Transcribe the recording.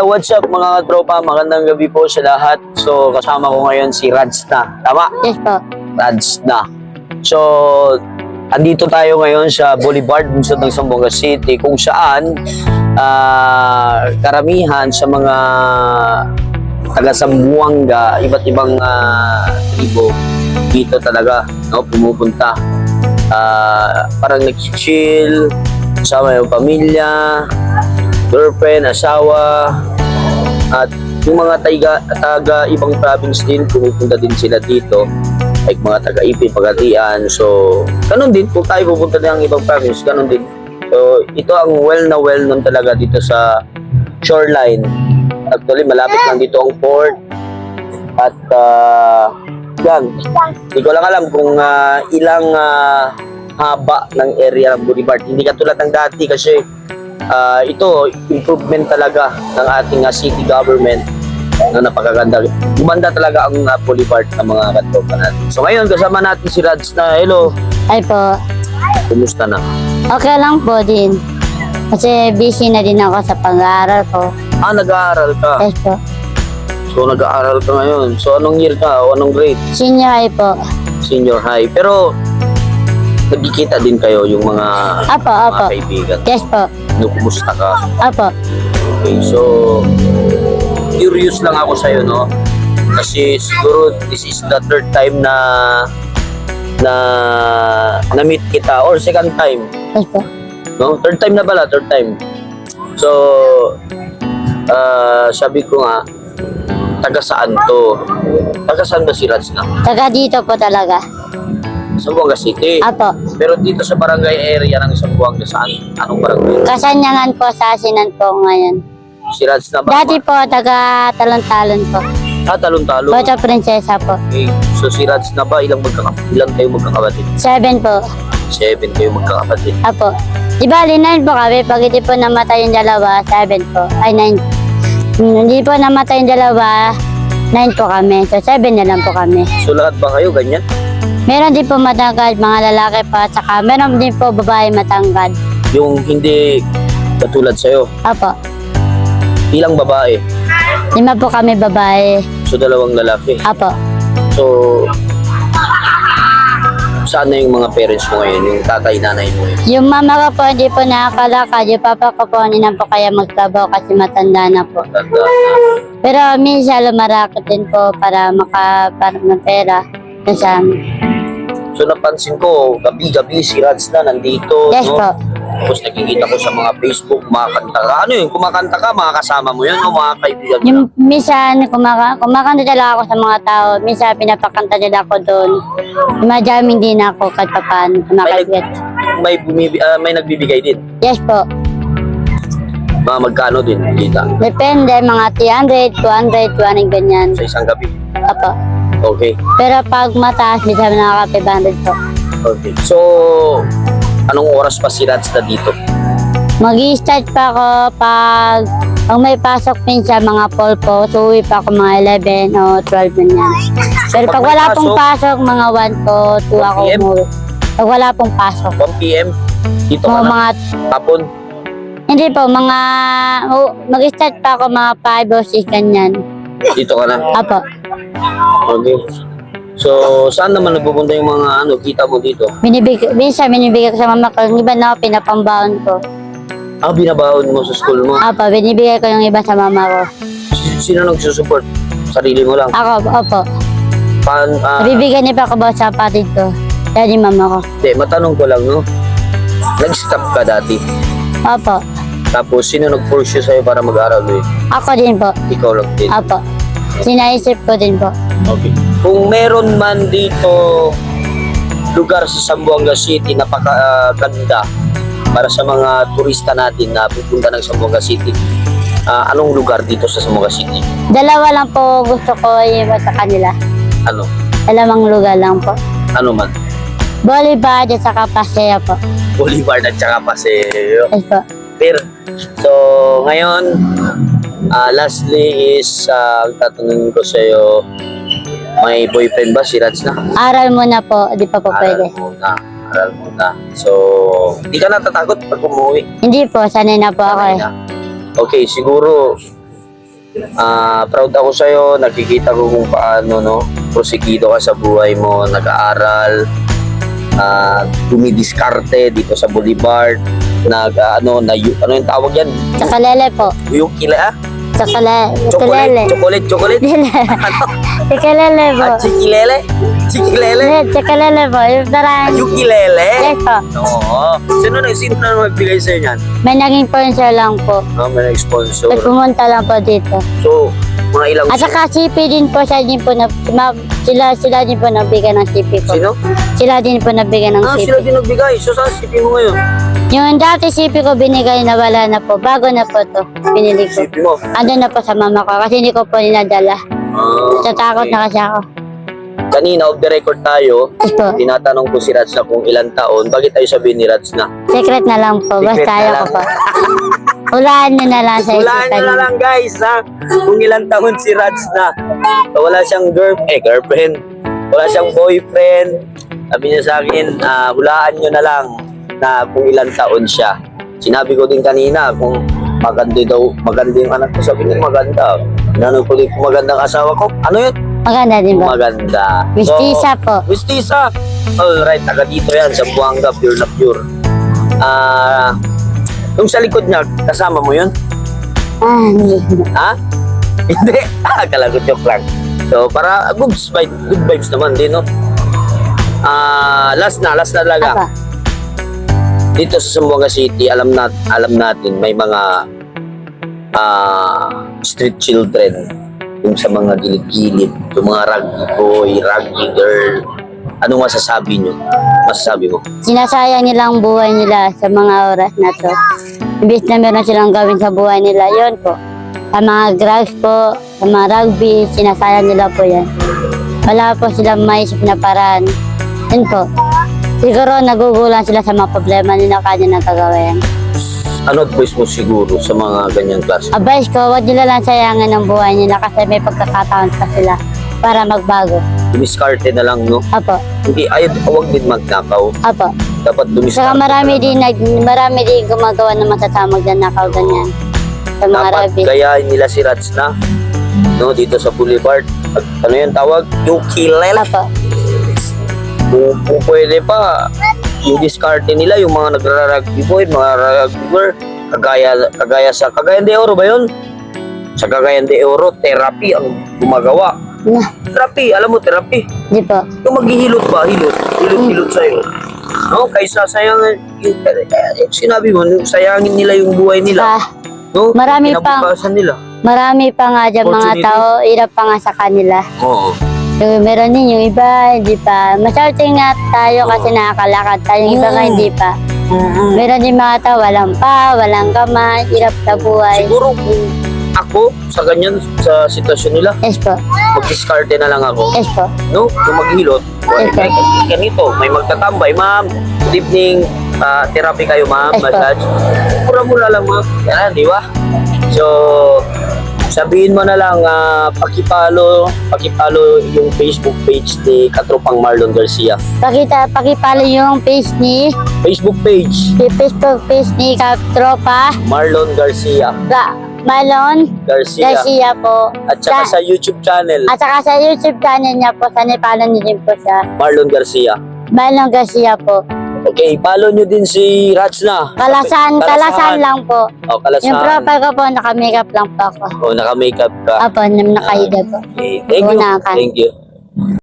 What's up mga katropa? Magandang gabi po sa lahat. So kasama ko ngayon si Radsna. Tama? Yes po. Radsna. So andito tayo ngayon sa Boulevard, lungsod ng Zamboanga City, kung saan karamihan sa mga taga Zamboanga, iba't ibang tribo dito talaga, no, pumupunta. Parang nag-chill, kasama yung pamilya, girlfriend, asawa, at yung mga taga ibang province din, pumupunta din sila dito, like mga taga Ipi, Pagadian. So ganun din, kung tayo pupunta ng ibang province, ganun din. So ito ang well-known talaga dito sa shoreline. Actually malapit lang dito ang port. At yan, hindi ko lang alam kung ilang haba ng area ng Boulevard. Hindi katulad ng dati kasi ito improvement talaga ng ating city government na napakaganda. Gumanda talaga ang Boulevard ng mga katropa natin. So ngayon kasama natin si Radsna. Hello. Ay po. Kumusta na? Okay lang po din. Kasi busy na din ako sa pag-aaral ko. Nag-aaral ka. Yes po. So nag-aaral ka ngayon. So anong year ka o anong grade? Senior high po. Senior high. Pero nagkikita din kayo yung mga Apo. kaibigan. Yes po. Kumusta ka? Apo. Okay, so curious lang ako sa'yo, no? Kasi siguro this is the third time na meet kita or second time, Yes po. no? Third time na pala, third time. So sabi ko nga, taga saan to? Taga saan ba si Radsna? Taga dito po talaga. Zamboanga City. Apo. Pero dito sa barangay area ng Zamboanga, saan? Anong barangay? Kasanyangan po sa Asinan po ngayon. Si Radsna ba? Dati po taga Talon-Talon po. Talon-Talon. Boto Prinsesa po. Okay. So si Radsna ba, ilang kayo magkakapatid? 7 po. 7 kayo magkakapatid. Apo. Di ba, 9 po kami. Pag hindi po namatay yung dalawa, 7 po. Ay, 9. Hindi po namatay yung dalawa, 9 po kami. So, 7 na lang po kami. So lahat ba kayo ganyan? Meron din po matangkad, mga lalaki pa. Tsaka meron din po babae matangkad. Yung hindi katulad sa'yo, Apo. ilang babae? 5 po kami babae. So 2 lalaki. Apo. So saan na yung mga parents mo ngayon? Yung tatay, nanay mo ngayon? Yung mama ko po hindi po nakakalakad. Yung papa ko po hindi na po kaya magtrabaho kasi matanda na po. Tanda na. Pero minsan lumarakit din po para makaparang ng pera. Sa So napansin ko, gabi-gabi si Radsna nandito. Yes no? po. Tapos nakikita ko sa mga Facebook, kumakanta ka. Ano yun? Kumakanta ka, mga kasama mo yun o mga kaibigan mo? Yung minsan kumakanta talaga ako sa mga tao. Minsan pinapakanta nila ako doon. Madaming din ako kahit papaano kumakagit. May nagbibigay din. Yes po. Mga magkano din, kita? Depende, mga 300, 200, 200 ganyan. Sa isang gabi. Apo. Okay. Pero pag mataas, minsan nakaka-500 po. Okay. So, anong oras pa si Radsna dito? Mag-i-start pa ako pag may pasok minsan mga pol po. So, uwi pa ako mga 11 o 12 ganyan. Pero pag wala pong pasok, mga 1 to 2 ako 1 PM? umuwi. Pag wala pong pasok. 1 PM? Dito ka na? Mga Hapon? Hindi po, mag-start pa ako mga 5 o 6 ganyan. Dito ka na? Apo. Okay. So, saan naman nagpupunta yung mga kita mo dito? Minsan binibigay ko sa mama ko, yung iba na ako pinapambaon ko. Binabaon mo sa school mo? Apo, binibigay ko yung iba sa mama ko. Sino nagsusupport? Sarili mo lang? Ako, opo. Hindi, Bibigyan niya pa ako ba sa kapatid ko? Daddy mama ko. matanong ko lang, no? Nag-stop ka dati. Opo. Tapos, sino nag-pursue sa'yo para mag-aral eh? Ako din po. Ikaw lang din. Opo. Sinaisip ko din po. Okay. Kung meron man dito lugar sa Zamboanga City na napakaganda para sa mga turista natin na pupunta ng Zamboanga City, anong lugar dito sa Zamboanga City? Dalawa lang po gusto ko iba sa kanila. Ano? Dalawang lugar lang po. Ano man? Boulevard at saka Paseo po. Boulevard at saka Paseo. Yes po. So, ngayon, lastly is, ang tatanungin ko sa'yo, may boyfriend ba si Radsna? Aral muna po, di pa po pwede. Aral muna. So, hindi ka natatakot pag umuwi? Hindi po, sanay na po ako Sanay eh. na. Okay, siguro Proud ako sa'yo. Nakikita ko kung paano, no? Prosegido ka sa buhay mo. Nag-aaral. Dumidiskarte dito sa Boulevard. Ano yung tawag yan? Sakalele po. Yung Sakalele. Chocolate. Ano? Sakalele po. Chikilele? Sakalele po. Yung parang... Ukulele? Yes po. Oo. Sino na magbigay sa'yo niyan? May naging sponsor lang po. May sponsor. Tapos pumunta lang po dito. So, mga ilang... At saka CP din po siya din po na... Sila din po nabigyan ng CP po. Sino? Sila din po nabigyan ng CP. Sila din nagbigay. So, saan CP mo ngayon? Yung dati CP ko binigay na wala na po. Bago na po to. Pinili ko. CP mo? Andun na po sa mama ko kasi hindi ko po ninadala. Natatakot na kasi ako. Kanina, off the record tayo. Yes po. Tinatanong ko si Rats na kung ilang taon. Bakit tayo sabihin ni Rats na? Secret na lang po. Secret Basta na ayaw lang. ko po. Hulaan nyo na lang sa Hulaan nyo na lang, guys, ha? Kung ilang taon si Rats na. So, wala siyang girlfriend. Wala siyang boyfriend. Sabi niya sa akin, hulaan nyo na lang na kung ilang taon siya. Sinabi ko din kanina kung maganda yung anak ko. Sabi niya, maganda. Nanong ko din kung magandang asawa ko. Ano yun? Maganda din ba? Maganda. Mistisa po. Mistisa. Alright, taga dito yan sa Buanga, pure na pure. Yung sa likod niya, kasama mo yun? Hindi. Ha? Hindi. Kalagot joke lang. So, para good vibes naman din, no? Last na talaga. Apa. Dito sa Zamboanga City, alam natin may mga street children yung sa mga gilid-gilid, yung mga rugby boy, rugby girl. Anong masasabi nyo? Masasabi mo? Sinasayang nila ang buhay nila sa mga oras na to. Imbis na meron silang gawin sa buhay nila, yun po. Sa mga drugs po, sa mga rugby, sinasayang nila po yan. Wala po silang maisip na paraan. Yun po. Siguro nagugulan sila sa mga problema nila kanya nagagawa yan. Ano advice mo siguro sa mga ganyang klase? Advice ko, huwag nila lang sayangin ang buhay nila kasi may pagkakataon pa sila para magbago. Dumiskarte na lang, no? Apo, Hindi, huwag din magnakaw. apo. Dapat dumiskarte. Saka marami din gumagawa ng matatamag na nakaw ganyan. Sa mga Dapat rabbit. gayahin nila si Rats na, no? Dito sa Boulevard. Ano yung tawag? Ukulele. Apo, Kung pwede pa, yung diskarte nila, yung mga nagra-rugby boy, mga rugby girl, kagaya sa Cagayan de Oro ba yun? Sa Cagayan de Oro, therapy ang gumagawa. na, Therapy, alam mo therapy? di po. Yung maghihilot ba? Hilot sa'yo. No? Kaysa sayangin, sinabi mo, sayangin nila yung buhay nila. No? Marami Kinabukasan nila. Marami pa nga dyan mga Opportunity. tao, hirap pa nga sa kanila. Oo. Yung meron din yung iba, hindi pa. Maswerte nga tayo kasi nakakalakad tayo. Yung iba nga hindi pa. Meron din mga tao, walang pa, walang kamay, hirap sa buhay. Siguro kung ako, sa ganyan, sa sitwasyon nila, Yes po, mag-discarte na lang ako. yes po. No? Yung maghilot. Okay. Ganito, may magtatambay, ma'am. Good evening. Therapy kayo, ma'am. Yes, po. Massage. Mura-mura lang, ma'am. Yan, di ba? So, sabihin mo na lang, pakipalo yung Facebook page ni Katropang Marlon Garcia. Pakipalo yung page ni, Facebook page, Facebook page ni Katropa, Marlon Garcia. Malon Garcia po. At saka sa YouTube channel, At saka sa YouTube channel niya po, sa Nepalo niyo din po siya. Marlon Garcia. Malon Garcia po. Okay, follow nyo din si Rats na. Kalasan lang po. O, Kalasan. Yung profile ko po, naka-makeup lang po ako. O, naka-makeup ka. Apo, nakahiga po. Okay, thank you. Unakan. Thank you.